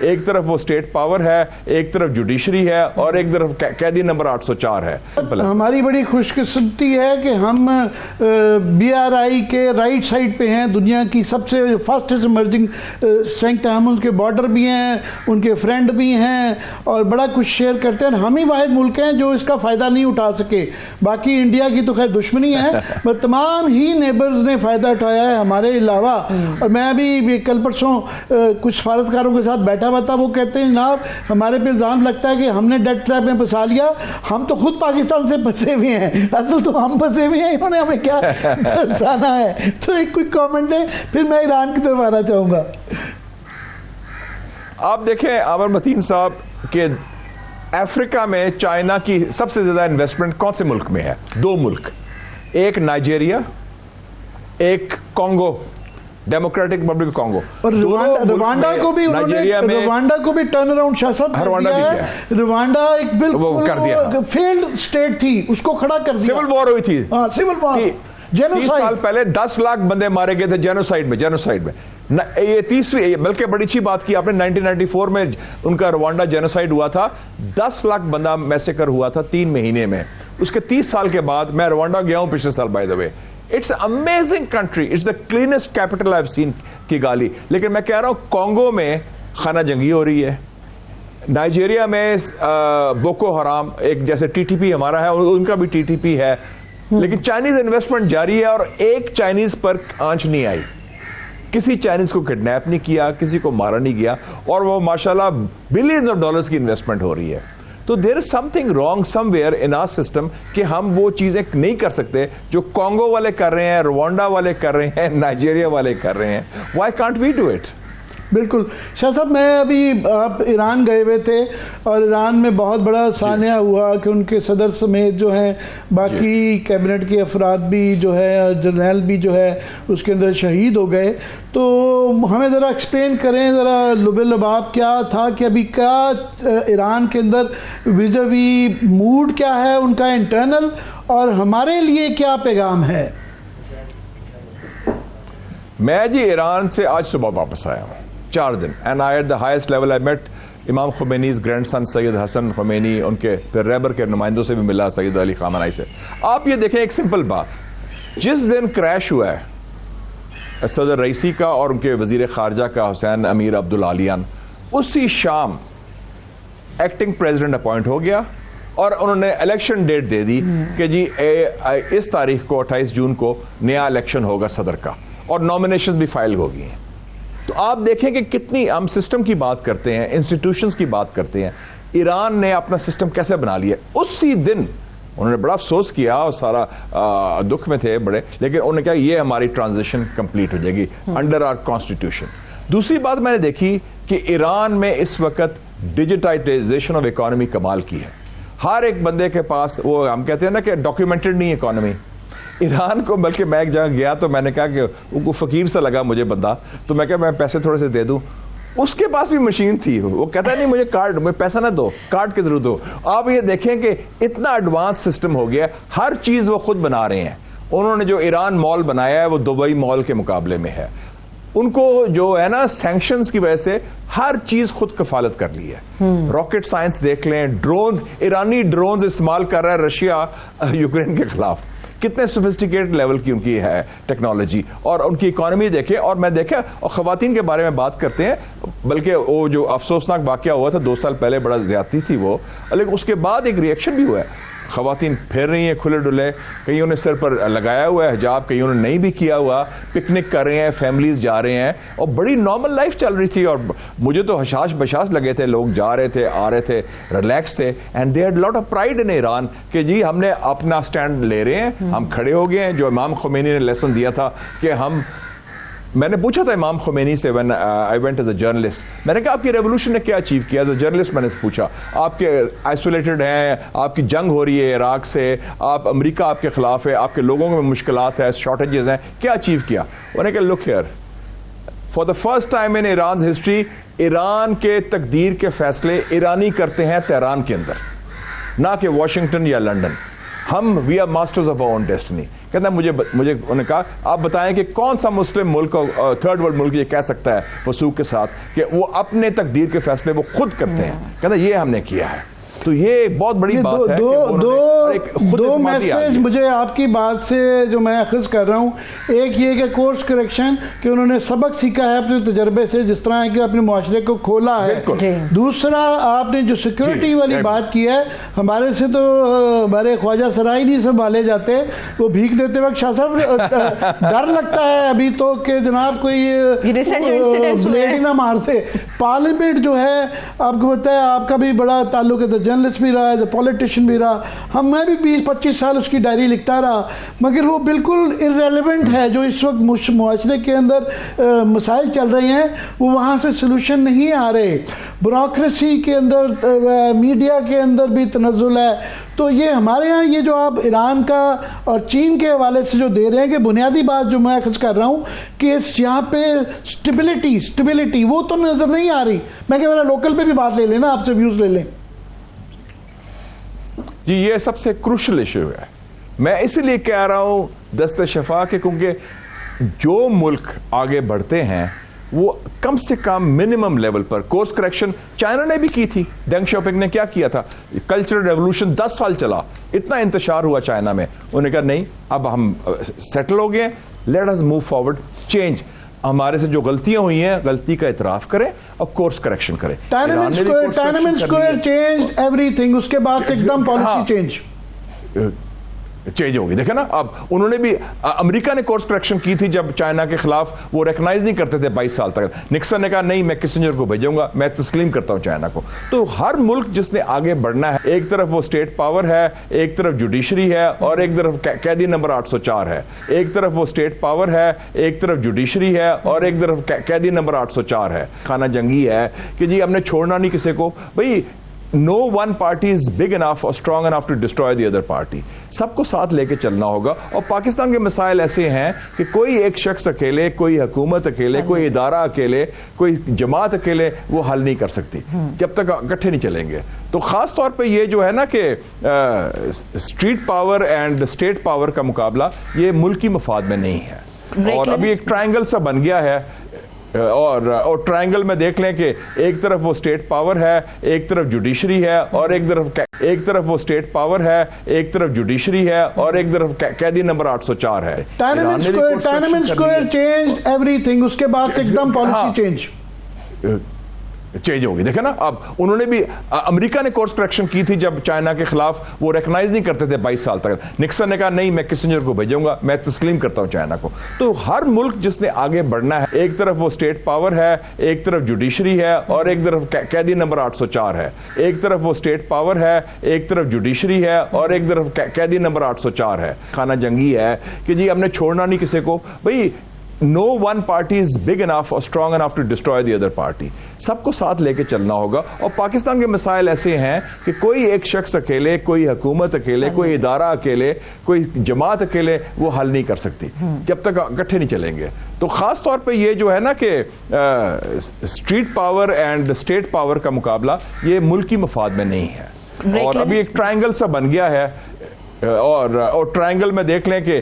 ایک طرف وہ اسٹیٹ پاور ہے, ایک طرف جوڈیشری ہے, اور ایک طرف قیدی نمبر 804 ہے. ہماری بڑی خوش قسمتی ہے کہ ہم BRI کے رائٹ سائڈ پہ ہیں, دنیا کی سب سے فاسٹسٹ ایمرجنگ اسٹرینگتھ ہے. ہم ان کے بارڈر بھی ہیں, ان کے فرینڈ بھی ہیں, اور بڑا کچھ شیئر کرتے ہیں. ہم ہی واحد ملک ہیں جو اس کا فائدہ نہیں اٹھا سکے. باقی انڈیا کی تو خیر دشمنی ہے, پر تمام ہی نیبرز نے فائدہ اٹھایا ہے ہمارے علاوہ. اور میں ابھی کل پرسوں کچھ سفارتکاروں کے ساتھ بیٹھا ہوا تھا, وہ کہتے ہیں جناب ہمارے پہ الزام لگتا ہے کہ ہم نے ڈیٹ ٹریپ میں پھنسا لیا, ہم تو خود پاکستان سے پھنسے ہوئے ہیں, اصل تو ہم پھنسے ہوئے ہیں, انہوں نے ہمیں کیا پھنسانا ہے. تو ایک کوئی کامنٹ دیں, پھر میں ایران کی طرف آنا چاہوں گا. آپ دیکھیں عامر متین صاحب کہ افریقہ میں چائنا کی سب سے زیادہ انویسٹمنٹ کون سے ملک میں ہے؟ 2 ملک, ایک نائجیریا, ایک کانگو, ڈیموکریٹک ریپبلک کانگو. اور روانڈا کو بھی روانڈا کو بھی ٹرن اراؤنڈ شاہ صاحب کر دیا ہے. روانڈا ایک بالکل فیلڈ اسٹیٹ تھی, اس کو کھڑا کر دیا. سول وار ہوئی تھی, سول وار. 30 سال پہلے 10 لاکھ بندے مارے گئے تھے جینوسائیڈ میں. یہ 30ویں بلکہ بڑی اچھی بات کی آپ نے, 1994 میں ان کا روانڈا جینوسائیڈ ہوا تھا, 10 لاکھ بندہ میسیکر ہوا تھا 3 مہینے میں. اس کے 30 سال کے بعد میں روانڈا گیا ہوں پچھلے سال by the way. It's an amazing country. It's the cleanest capital I've seen, Kigali. لیکن میں کہہ رہا ہوں کانگو میں خانہ جنگی ہو رہی ہے, نائجیریا میں بوکو حرام, ایک جیسے TTP ہمارا ہے ان کا بھی TTP ہے, لیکن چائنیز انویسٹمنٹ جاری ہے, اور ایک چائنیز پر آنچ نہیں آئی. کسی چائنیز کو کڈنیپ نہیں کیا, کسی کو مارا نہیں گیا, اور وہ ماشاءاللہ بلینز آف ڈالرز کی انویسٹمنٹ ہو رہی ہے. تو there is something wrong somewhere in our system کہ ہم وہ چیزیں نہیں کر سکتے جو کانگو والے کر رہے ہیں, روانڈا والے کر رہے ہیں, نائجیریا والے کر رہے ہیں. Why can't we do it? بالکل شاہ صاحب, میں ابھی آپ ایران گئے ہوئے تھے, اور ایران میں بہت بڑا سانحہ ہوا کہ ان کے صدر سمیت جو ہیں باقی کیبنٹ کے افراد بھی جو ہے, جنرل بھی جو ہے اس کے اندر شہید ہو گئے. تو ہمیں ذرا ایکسپلین کریں ذرا لب لباب کیا تھا, کہ ابھی کیا ایران کے اندر ویزاوی موڈ کیا ہے ان کا انٹرنل, اور ہمارے لیے کیا پیغام ہے؟ میں جی ایران سے آج صبح واپس آیا ہوں, 4 دن, and I at the highest level I met امام خمینی's grandson سید حسن خمینی, ان کے پھر ریبر کے نمائندوں سے بھی ملا, سید علی خامنائی سے. آپ یہ دیکھیں ایک سمپل بات, جس دن کریش ہوا ہے صدر رئیسی کا اور ان کے وزیر خارجہ کا حسین امیر عبدالعالیان, اسی شام ایکٹنگ پریزیڈنٹ اپوائنٹ ہو گیا, اور انہوں نے الیکشن ڈیٹ دے دی کہ جی اس تاریخ کو 28 جون کو نیا الیکشن ہوگا صدر کا, اور نامینیشن بھی فائل ہو گئی ہیں. تو آپ دیکھیں کہ کتنی ہم سسٹم کی بات کرتے ہیں, انسٹیٹیوشنز کی بات کرتے ہیں, ایران نے اپنا سسٹم کیسے بنا لیا. اسی دن انہوں نے بڑا افسوس کیا اور سارا دکھ میں تھے بڑے, لیکن انہوں نے کہا یہ ہماری ٹرانزیشن کمپلیٹ ہو جائے گی انڈر آر کانسٹیٹیوشن. دوسری بات میں نے دیکھی کہ ایران میں اس وقت ڈیجیٹائزیشن آف اکانومی کمال کی ہے. ہر ایک بندے کے پاس, وہ ہم کہتے ہیں نا کہ ڈاکیومنٹڈ نہیں اکانومی. ایران کو بلکہ میں ایک جگہ گیا تو میں نے کہا کہ وہ فقیر سا لگا مجھے بندہ, تو میں کہا میں پیسے تھوڑے سے دے دوں. اس کے پاس بھی مشین تھی, وہ کہتا ہے نہیں مجھے کارڈ, مجھے پیسہ نہ دو, کارڈ کے ضرور دو. آپ یہ دیکھیں کہ اتنا ایڈوانس سسٹم ہو گیا, ہر چیز وہ خود بنا رہے ہیں. انہوں نے جو ایران مال بنایا ہے وہ دبئی مال کے مقابلے میں ہے. ان کو جو ہے نا سینکشنز کی وجہ سے ہر چیز خود کفالت کر لی ہے. راکٹ سائنس دیکھ لیں, ڈرونز, ایرانی ڈرونز استعمال کر رہا ہے رشیا یوکرین کے خلاف. کتنے سوفسٹیکیٹڈ لیول کی ان کی ہے ٹیکنالوجی, اور ان کی اکانومی دیکھیں. اور میں دیکھا, اور خواتین کے بارے میں بات کرتے ہیں, بلکہ وہ جو افسوسناک واقعہ ہوا تھا 2 سال پہلے, بڑا زیادتی تھی وہ, لیکن اس کے بعد ایک ریئیکشن بھی ہوا ہے. خواتین پھر رہی ہیں کھلے ڈلے, کئیوں نے سر پر لگایا ہوا ہے حجاب, کئیوں نے نہیں بھی کیا ہوا, پکنک کر رہے ہیں, فیملیز جا رہے ہیں, اور بڑی نارمل لائف چل رہی تھی. اور مجھے تو حشاش بشاش لگے تھے, لوگ جا رہے تھے, آ رہے تھے, ریلیکس تھے. And they had lot of pride in Iran کہ جی ہم نے اپنا سٹینڈ لے رہے ہیں, ہم کھڑے ہو گئے ہیں. جو امام خمینی نے لیسن دیا تھا کہ میں نے پوچھا تھا امام خمینی سے when I went as a journalist, میں نے کہا آپ کی ریولوشن نے کیا اچیو کیا. ایز اے جرنلسٹ میں نے پوچھا, آپ کے آئسولیٹڈ ہیں, آپ کی جنگ ہو رہی ہے عراق سے, آپ امریکہ آپ کے خلاف ہے, آپ کے لوگوں میں مشکلات ہیں, شارٹیجز ہیں, کیا اچیو کیا. انہوں نے کہا look here, for the first time in Iran history, Iran کے تقدیر کے فیصلے ایرانی کرتے ہیں تہران کے اندر, نہ کہ واشنگٹن یا لنڈن. ہم we are masters of our own destiny. کہتا ہے مجھے انہوں نے کہا آپ بتائیں کہ کون سا مسلم ملک اور تھرڈ ورلڈ ملک یہ کہہ سکتا ہے وثوق کے ساتھ کہ وہ اپنے تقدیر کے فیصلے وہ خود کرتے ہیں. کہتا ہے یہ ہم نے کیا ہے. تو یہ بہت بڑی بات ہے. دو میسج مجھے آپ کی بات سے جو میں اخذ کر رہا ہوں. ایک یہ کہ کورس کریکشن کہ انہوں نے سبق سیکھا ہے اپنے تجربے سے جس طرح کہ اپنے معاشرے کو کھولا ہے. دوسرا آپ نے جو سیکورٹی والی بات کی ہے, ہمارے سے تو ہمارے خواجہ سرائی نہیں سنبھالے جاتے. وہ بھیک دیتے وقت شاہ صاحب ڈر لگتا ہے ابھی تو کہ جناب کوئی بلیڈ نہ مارتے. پارلیمنٹ جو ہے آپ کو پتہ ہے آپ کا بھی بڑا تعلق ہے, جرنلسٹ بھی رہا ہے, پولیٹیشین بھی رہا. میں بھی 20-25 سال اس کی ڈائری لکھتا رہا, مگر وہ بالکل ارریلیونٹ ہے. جو اس وقت معاشرے کے اندر مسائل چل رہے ہیں وہ وہاں سے سلوشن نہیں آ رہے. بیوروکریسی کے اندر, میڈیا کے اندر بھی تنزل ہے. تو یہ ہمارے ہاں یہ جو آپ ایران کا اور چین کے حوالے سے جو دے رہے ہیں کہ بنیادی بات جو میں اخذ کر رہا ہوں کہ یہاں پہ اسٹیبلٹی وہ تو نظر نہیں آ رہی. میں کہہ رہا لوکل پہ بھی بات لے لیں نا, آپ سے ویوز لے لیں. جی یہ سب سے کروشل ایشو ہے. میں اسی لیے کہہ رہا ہوں دست شفا کے, کیونکہ جو ملک آگے بڑھتے ہیں وہ کم سے کم منیمم لیول پر کورس کریکشن چائنا نے بھی کی تھی. ڈینگ شاپنگ نے کیا کیا تھا, کلچرل ریولوشن 10 سال چلا, اتنا انتشار ہوا چائنا میں. انہوں نے کہا نہیں اب ہم سیٹل ہو گئے, let us move forward, change. ہمارے سے جو غلطیاں ہوئی ہیں غلطی کا اعتراف کریں اور کورس کریکشن کریں. ٹائنمن اسکوائر چینج ایوری تھنگ, اس کے بعد سے ایک دم پالیسی چینج ہوگی. دیکھیں نا اب انہوں نے بھی, امریکہ نے کورس کریکشن کی تھی جب چائنا کے خلاف وہ ریکگنائز نہیں کرتے تھے 22 سال تک. نکسن نے کہا نہیں میں کسنجر کو بھیجوں گا, میں تسلیم کرتا ہوں چائنا کو. تو ہر ملک جس نے آگے بڑھنا ہے, ایک طرف وہ اسٹیٹ پاور ہے, ایک طرف جوڈیشری ہے, اور ایک طرف قیدی نمبر 804 ہے. ایک طرف وہ اسٹیٹ پاور ہے, ایک طرف جوڈیشری ہے, اور ایک طرف قیدی نمبر 804 ہے. خانہ جنگی ہے کہ جی ہم نے چھوڑنا نہیں کسی کو. بھائی no one party is big enough or strong enough to destroy the other party. سب کو ساتھ لے کے چلنا ہوگا. اور پاکستان کے مسائل ایسے ہیں کہ کوئی ایک شخص اکیلے, کوئی حکومت اکیلے, کوئی ادارہ اکیلے, کوئی جماعت اکیلے وہ حل نہیں کر سکتی جب تک اکٹھے نہیں چلیں گے. تو خاص طور پہ یہ جو ہے نا کہ street power and state power کا مقابلہ یہ ملکی مفاد میں نہیں ہے. اور ابھی ایک ٹرائنگل سا بن گیا ہے, اور ٹرائنگل میں دیکھ لیں کہ ایک طرف وہ اسٹیٹ پاور ہے, ایک طرف جوڈیشری ہے, اور ایک طرف وہ اسٹیٹ پاور ہے, ایک طرف جوڈیشری ہے, اور ایک طرف قیدی نمبر 804 ہے. ٹائنمن اسکوائر چینج ایوری تھنگ, اس کے بعد سے ایک دم پالیسی چینج ہوگی. دیکھیں نا اب انہوں نے بھی, امریکہ نے کورس کریکشن کی تھی جب چائنا کے خلاف وہ ریکگنائز نہیں کرتے تھے 22 سال تک. نکسن نے کہا نہیں میں کسنجر کو بھیجوں گا, میں تسلیم کرتا ہوں چائنا کو. تو ہر ملک جس نے آگے بڑھنا ہے, ایک طرف وہ اسٹیٹ پاور ہے, ایک طرف جوڈیشری ہے, اور ایک طرف قیدی نمبر 804 ہے. ایک طرف وہ اسٹیٹ پاور ہے, ایک طرف جوڈیشری ہے, اور ایک طرف قیدی نمبر 804 ہے. خانہ جنگی ہے کہ جی ہم نے چھوڑنا نہیں کسی کو. بھائی no one party is big enough or strong enough to destroy the other party. سب کو ساتھ لے کے چلنا ہوگا. اور پاکستان کے مسائل ایسے ہیں کہ کوئی ایک شخص اکیلے, کوئی حکومت اکیلے, کوئی ادارہ اکیلے, کوئی جماعت اکیلے وہ حل نہیں کر سکتی جب تک اکٹھے نہیں چلیں گے. تو خاص طور پہ یہ جو ہے نا کہ street power and state power کا مقابلہ یہ ملکی مفاد میں نہیں ہے. اور ابھی ایک ٹرائنگل سا بن گیا ہے, اور ٹرائنگل میں دیکھ لیں کہ